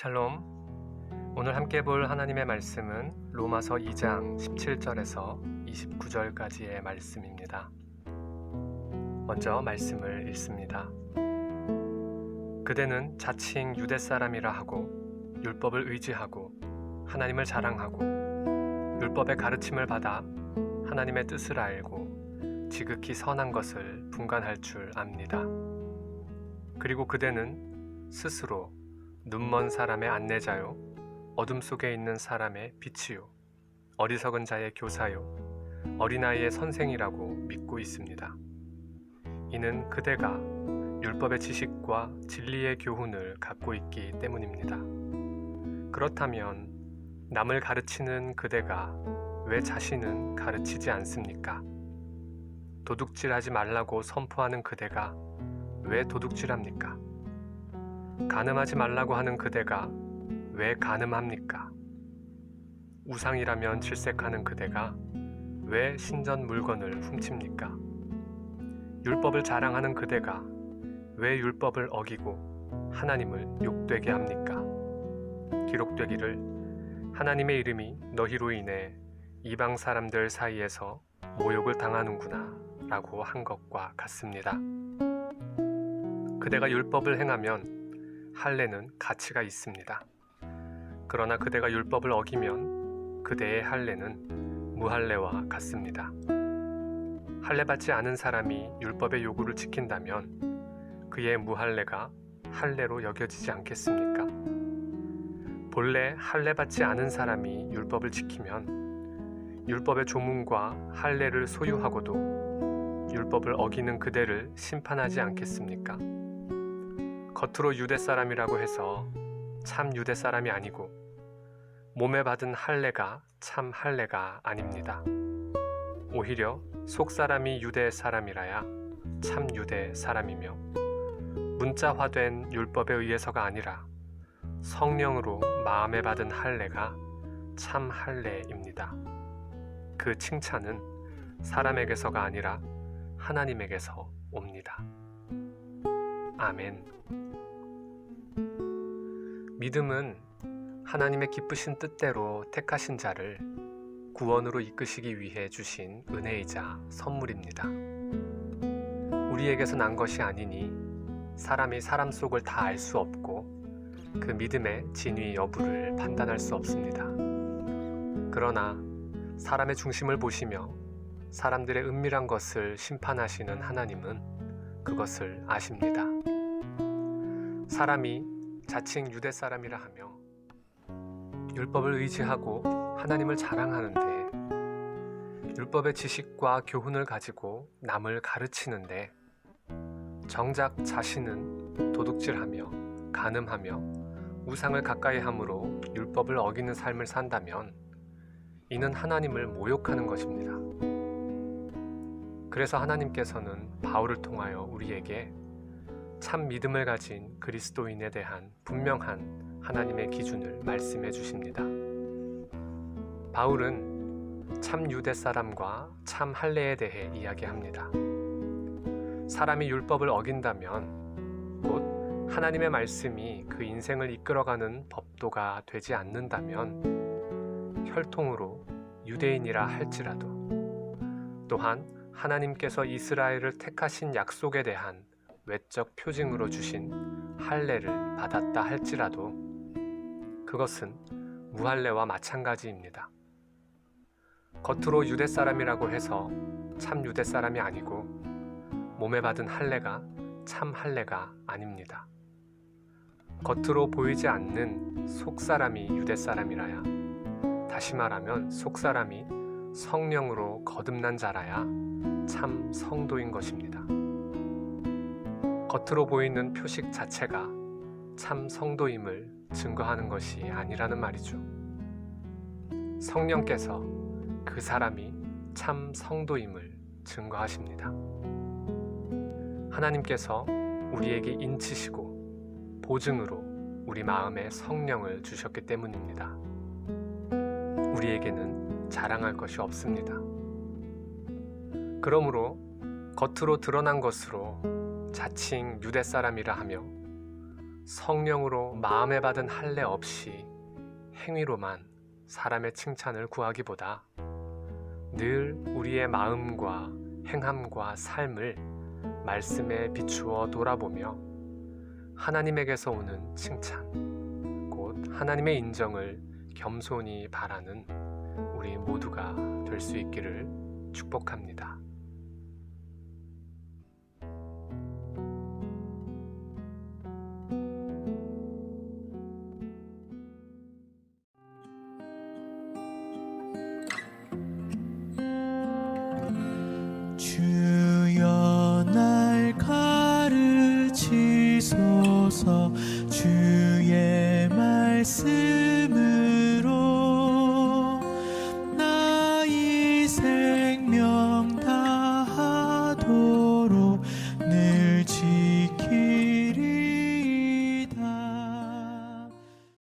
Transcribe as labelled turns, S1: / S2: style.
S1: 샬롬. 오늘 함께 볼 하나님의 말씀은 로마서 2장 17절에서 29절까지의 말씀입니다. 먼저 말씀을 읽습니다. 그대는 자칭 유대 사람이라 하고 율법을 의지하고 하나님을 자랑하고 율법의 가르침을 받아 하나님의 뜻을 알고 지극히 선한 것을 분간할 줄 압니다. 그리고 그대는 스스로 눈먼 사람의 안내자요, 어둠 속에 있는 사람의 빛이요, 어리석은 자의 교사요, 어린아이의 선생이라고 믿고 있습니다. 이는 그대가 율법의 지식과 진리의 교훈을 갖고 있기 때문입니다. 그렇다면 남을 가르치는 그대가 왜 자신은 가르치지 않습니까? 도둑질하지 말라고 선포하는 그대가 왜 도둑질합니까? 간음하지 말라고 하는 그대가 왜 간음합니까? 우상이라면 질색하는 그대가 왜 신전 물건을 훔칩니까? 율법을 자랑하는 그대가 왜 율법을 어기고 하나님을 욕되게 합니까? 기록되기를 하나님의 이름이 너희로 인해 이방 사람들 사이에서 모욕을 당하는구나 라고 한 것과 같습니다. 그대가 율법을 행하면 할례는 가치가 있습니다. 그러나 그대가 율법을 어기면 그대의 할례는 무할례와 같습니다. 할례받지 않은 사람이 율법의 요구를 지킨다면 그의 무할례가 할례로 여겨지지 않겠습니까? 본래 할례받지 않은 사람이 율법을 지키면 율법의 조문과 할례를 소유하고도 율법을 어기는 그대를 심판하지 않겠습니까? 겉으로 유대 사람이라고 해서 참 유대 사람이 아니고 몸에 받은 할례가 참 할례가 아닙니다. 오히려 속 사람이 유대 사람이라야 참 유대 사람이며 문자화된 율법에 의해서가 아니라 성령으로 마음에 받은 할례가 참 할례입니다. 그 칭찬은 사람에게서가 아니라 하나님에게서 옵니다. 아멘. 믿음은 하나님의 기쁘신 뜻대로 택하신 자를 구원으로 이끄시기 위해 주신 은혜이자 선물입니다. 우리에게서 난 것이 아니니 사람이 사람 속을 다 알 수 없고 그 믿음의 진위 여부를 판단할 수 없습니다. 그러나 사람의 중심을 보시며 사람들의 은밀한 것을 심판하시는 하나님은 그것을 아십니다. 사람이 자칭 유대 사람이라 하며 율법을 의지하고 하나님을 자랑하는데 율법의 지식과 교훈을 가지고 남을 가르치는데 정작 자신은 도둑질하며 간음하며 우상을 가까이 함으로 율법을 어기는 삶을 산다면 이는 하나님을 모욕하는 것입니다. 그래서 하나님께서는 바울을 통하여 우리에게 참 믿음을 가진 그리스도인에 대한 분명한 하나님의 기준을 말씀해 주십니다. 바울은 참 유대 사람과 참 할례에 대해 이야기합니다. 사람이 율법을 어긴다면 곧 하나님의 말씀이 그 인생을 이끌어가는 법도가 되지 않는다면 혈통으로 유대인이라 할지라도 또한 하나님께서 이스라엘을 택하신 약속에 대한 외적 표징으로 주신 할례를 받았다 할지라도 그것은 무할례와 마찬가지입니다. 겉으로 유대 사람이라고 해서 참 유대 사람이 아니고 몸에 받은 할례가 참 할례가 아닙니다. 겉으로 보이지 않는 속 사람이 유대 사람이라야, 다시 말하면 속 사람이 성령으로 거듭난 자라야 참 성도인 것입니다. 겉으로 보이는 표식 자체가 참 성도임을 증거하는 것이 아니라는 말이죠. 성령께서 그 사람이 참 성도임을 증거하십니다. 하나님께서 우리에게 인치시고 보증으로 우리 마음에 성령을 주셨기 때문입니다. 우리에게는 자랑할 것이 없습니다. 그러므로 겉으로 드러난 것으로 자칭 유대 사람이라 하며 성령으로 마음에 받은 할례 없이 행위로만 사람의 칭찬을 구하기보다 늘 우리의 마음과 행함과 삶을 말씀에 비추어 돌아보며 하나님에게서 오는 칭찬, 곧 하나님의 인정을 겸손히 바라는 우리 모두가 될 수 있기를 축복합니다.
S2: 주여 날 가르치소서. 주의 말씀